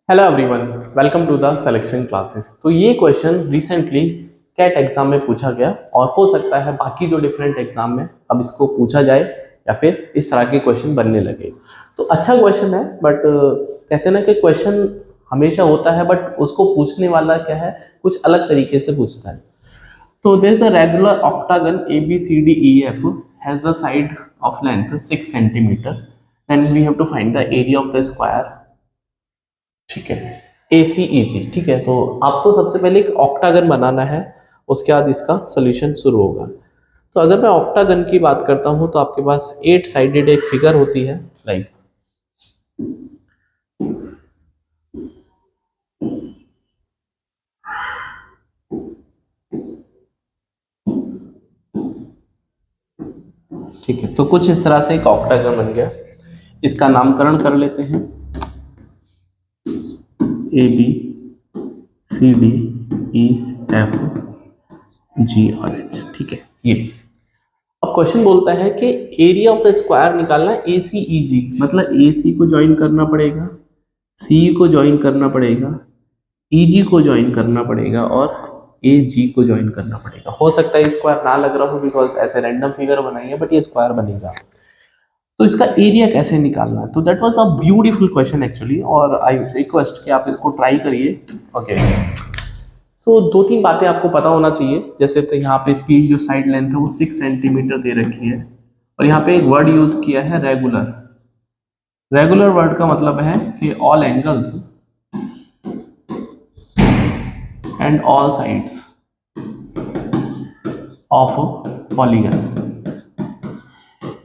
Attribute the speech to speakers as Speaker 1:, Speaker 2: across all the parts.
Speaker 1: Hello everyone, welcome to the selection classes. तो ये question recently cat exam में पूछा गया और हो सकता है बाकी जो डिफरेंट एग्जाम में अब इसको पूछा जाए या फिर इस तरह के क्वेश्चन बनने लगे। तो अच्छा क्वेश्चन है, बट कहते हैं ना कि क्वेश्चन हमेशा होता है, बट उसको पूछने वाला क्या है, कुछ अलग तरीके से पूछता है। तो there is a regular octagon A B C D E F has the side of length 6 centimetre and we have to find the area of the square. ठीक है, ए सी ई जी। ठीक है, तो आपको सबसे पहले एक ऑक्टागन बनाना है, उसके बाद इसका सोल्यूशन शुरू होगा। तो अगर मैं ऑक्टागन की बात करता हूं तो आपके पास 8 साइडेड एक फिगर होती है, लाइक ठीक है। तो कुछ इस तरह से एक ऑक्टागन बन गया। इसका नामकरण कर लेते हैं, A B C D E F G और एच। ठीक है, ये अब क्वेश्चन बोलता है कि एरिया ऑफ द स्क्वायर निकालना है, ए सी ई जी, मतलब ए सी को ज्वाइन करना पड़ेगा, सी को ज्वाइन करना पड़ेगा, ई जी को ज्वाइन करना पड़ेगा और ए जी को ज्वाइन करना पड़ेगा। हो सकता है स्क्वायर ना लग रहा हो बिकॉज ऐसे रैंडम फिगर बनाई है, बट ये स्क्वायर बनेगा। तो इसका एरिया कैसे निकालना है, तो that was a beautiful question actually, और आई रिक्वेस्ट कि आप इसको ट्राई करिए। ओके, सो दो तीन बातें आपको पता होना चाहिए। जैसे तो यहाँ पे इसकी जो साइड लेंथ है वो 6 सेंटीमीटर दे रखी है, और यहाँ पे एक वर्ड यूज किया है, रेगुलर। रेगुलर वर्ड का मतलब है कि all angles and all sides of polygon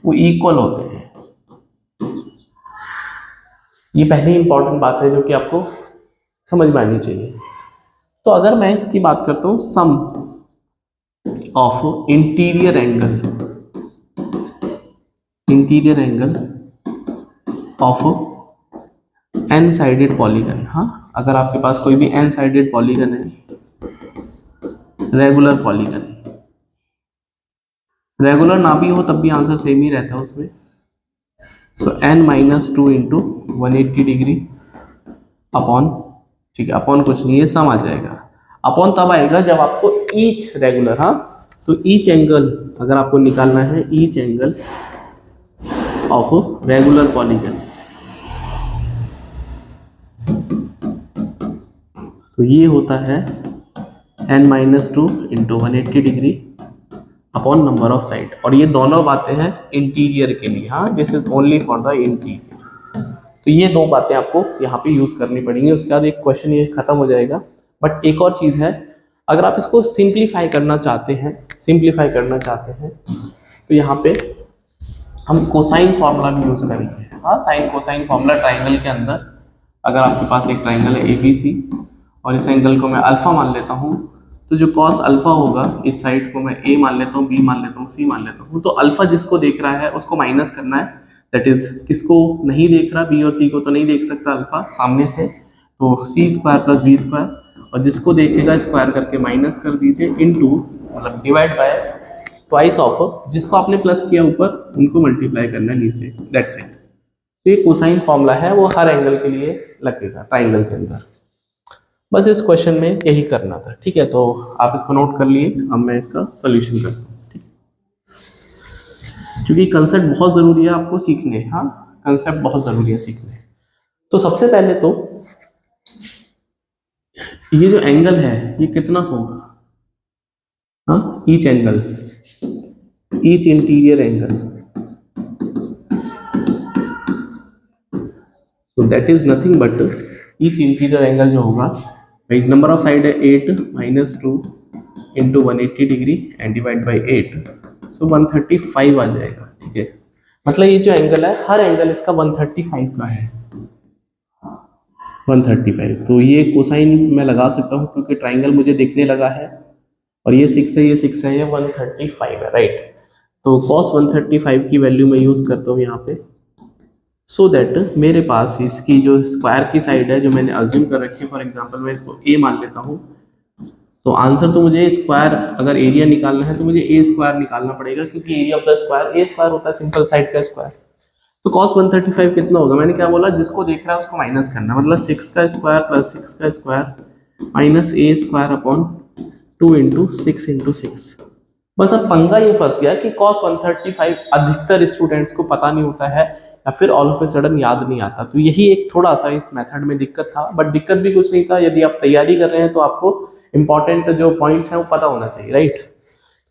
Speaker 1: वो इक्वल होते हैं। ये पहली इंपॉर्टेंट बात है जो कि आपको समझ में आनी चाहिए। तो अगर मैं इसकी बात करता हूँ, sum of interior angle of N sided polygon. हाँ, अगर आपके पास कोई भी एन साइडेड पॉलीगन है, रेगुलर पॉलीगन, रेगुलर ना भी हो तब भी आंसर सेम ही रहता है उसमें। So N minus two into 180 degree upon, ठीक है, अपॉन कुछ नहीं, ये सम आ जाएगा। अपॉन तब आएगा जब आपको ईच रेगुलर, हाँ, तो ईच एंगल अगर आपको निकालना है, each angle of regular polygon, तो ये होता है n minus two into 180 degree upon number of side. और ये दोनों बातें हैं इंटीरियर के लिए, हाँ, this is only for the interior. तो ये दो बातें आपको यहाँ पे यूज करनी पड़ेंगी, उसके बाद एक क्वेश्चन ये खत्म हो जाएगा। बट एक और चीज है, अगर आप इसको सिंप्लीफाई करना चाहते हैं तो यहाँ पे हम कोसाइन फार्मूला भी यूज करेंगे। हाँ, साइन कोसाइन फार्मूला ट्राइंगल के अंदर, अगर आपके पास एक ट्राइंगल है ए बी सी और इस एंगल को मैं अल्फा मान लेता हूँ, तो जो कॉस अल्फा होगा, इस साइड को मैं ए मान लेता हूँ, बी मान लेता हूँ, सी मान लेता हूँ, तो अल्फा जिसको देख रहा है उसको माइनस करना है। दैट इज, किसको नहीं देख रहा, बी और सी को तो नहीं देख सकता अल्फा सामने से, तो सी स्क्वायर प्लस बी स्क्वायर, और जिसको देखेगा स्क्वायर करके माइनस कर दीजिए, इनटू मतलब डिवाइड बाय ट्वाइस ऑफ जिसको आपने प्लस किया ऊपर उनको मल्टीप्लाई करना है नीचे, दैट्स इट। तो ये कोसाइन फॉर्मूला है, वो हर एंगल के लिए लगेगा ट्राइंगल के अंदर। बस इस क्वेश्चन में यही करना था। ठीक है, तो आप इसको नोट कर लिए, अब मैं इसका सोल्यूशन करता हूँ। क्योंकि कंसेप्ट बहुत जरूरी है आपको सीखने, हाँ, कंसेप्ट बहुत जरूरी है सीखने। तो सबसे पहले तो ये जो एंगल है ये कितना होगा, हाँ, each angle, each interior angle, तो that is nothing but each interior angle जो होगा, भाई नंबर ऑफ साइड है 8 minus two into 180 degree and divide by 8, so 135 आ जाएगा। ठीक है, मतलब ये जो एंगल है, हर एंगल इसका 135 का है, 135। तो ये कोसाइन मैं लगा सकता हूँ क्योंकि ट्राइंगल मुझे दिखने लगा है, और ये 6 है, ये 6 है, ये 135 है, राइट। तो कॉस 135 की वैल्यू मैं यूज करता हूँ यहाँ पे, सो दैट मेरे पास इसकी जो स्क्वायर की साइड है जो मैंने अज्यूम कर रखी है, फॉर एग्जांपल मैं इसको ए मान लेता हूँ, तो आंसर तो मुझे स्क्वायर, अगर एरिया निकालना है तो मुझे ए स्क्वायर निकालना पड़ेगा, क्योंकि area of the square A square होता है, सिंपल साइड का स्क्वायर। तो cos 135 कितना होगा, मैंने क्या बोला, जिसको देख रहा है उसको माइनस करना, मतलब 6 का स्क्वायर प्लस 6 का स्क्वायर माइनस ए स्क्वायर अपॉन 2 इंटू 6 इंटू 6। बस अब पंगा ये फंस गया कि cos 135 अधिकतर स्टूडेंट्स को पता नहीं होता है या फिर ऑल ऑफ ए सडन याद नहीं आता, तो यही एक थोड़ा सा इस मेथड में दिक्कत था, बट दिक्कत भी कुछ नहीं था, यदि आप तैयारी कर रहे हैं तो आपको इंपॉर्टेंट जो पॉइंट्स हैं वो पता होना चाहिए, राइट।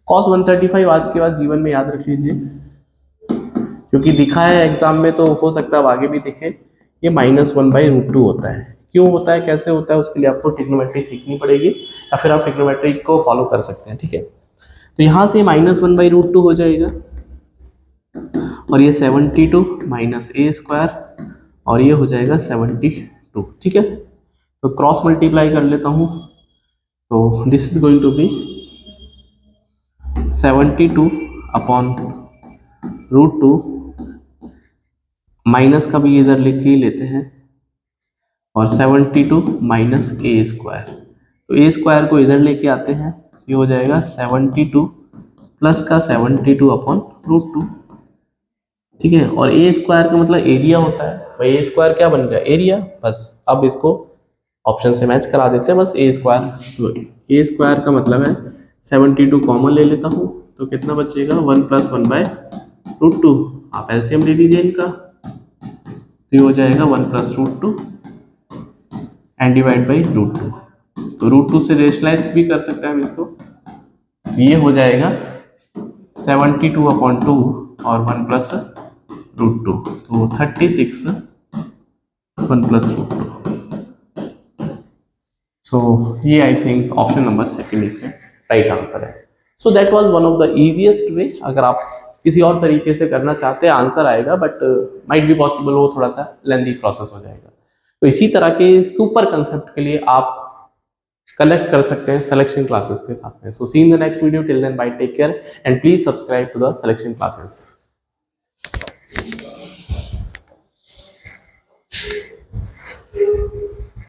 Speaker 1: cos 135 आज के बाद जीवन में याद रख लीजिए, क्योंकि दिखा है एग्जाम में तो हो सकता है अब आगे भी दिखे। ये -1/√2 होता है। क्यों होता है, कैसे होता है, उसके लिए आपको ट्रिग्नोमेट्री सीखनी पड़ेगी या फिर आप ट्रिग्नोमेट्री को फॉलो कर सकते हैं, ठीक है। तो यहाँ से -1/√2 हो जाएगा और ये 72 माइनस ए स्क्वायर और ये हो जाएगा 72, ठीक है। तो क्रॉस मल्टीप्लाई कर लेता हूँ, तो this is going to be 72 upon √2, minus का भी इधर लिख ही लेते हैं, और 72 माइनस ए स्क्वायर, तो ए स्क्वायर को इधर लेके आते हैं, ये हो जाएगा 72 प्लस का 72 अपॉन √2, ठीक है। और ए स्क्वायर का मतलब एरिया होता है, भाई ए स्क्वायर क्या बन गया, एरिया। बस अब इसको ऑप्शन से मैच करा देते हैं, बस ए स्क्वायर, तो ए स्क्वायर का मतलब है 72 कॉमन ले लेता हूँ, तो कितना बचेगा 1 + 1/√2, आप एलसीएम ले लीजिए इनका, तो ये हो जाएगा 1 + √2 एंड डिवाइड बाई √2, तो √2 से रेशनलाइज भी कर सकते हैं हम इसको, ये हो जाएगा 72 अपॉन 2 और 1 + √2, तो 36 1 + √2। सो ये I think option number second इसका राइट आंसर है। So that was one of the easiest way. अगर आप किसी और तरीके से करना चाहते हैं आंसर आएगा, बट माइट बी पॉसिबल वो थोड़ा सा लेंथी प्रोसेस हो जाएगा। तो इसी तरह के सुपर कंसेप्ट के लिए आप कलेक्ट कर सकते हैं सिलेक्शन क्लासेस के साथ में। So see in the next video, till then bye, take care and please subscribe to the selection classes.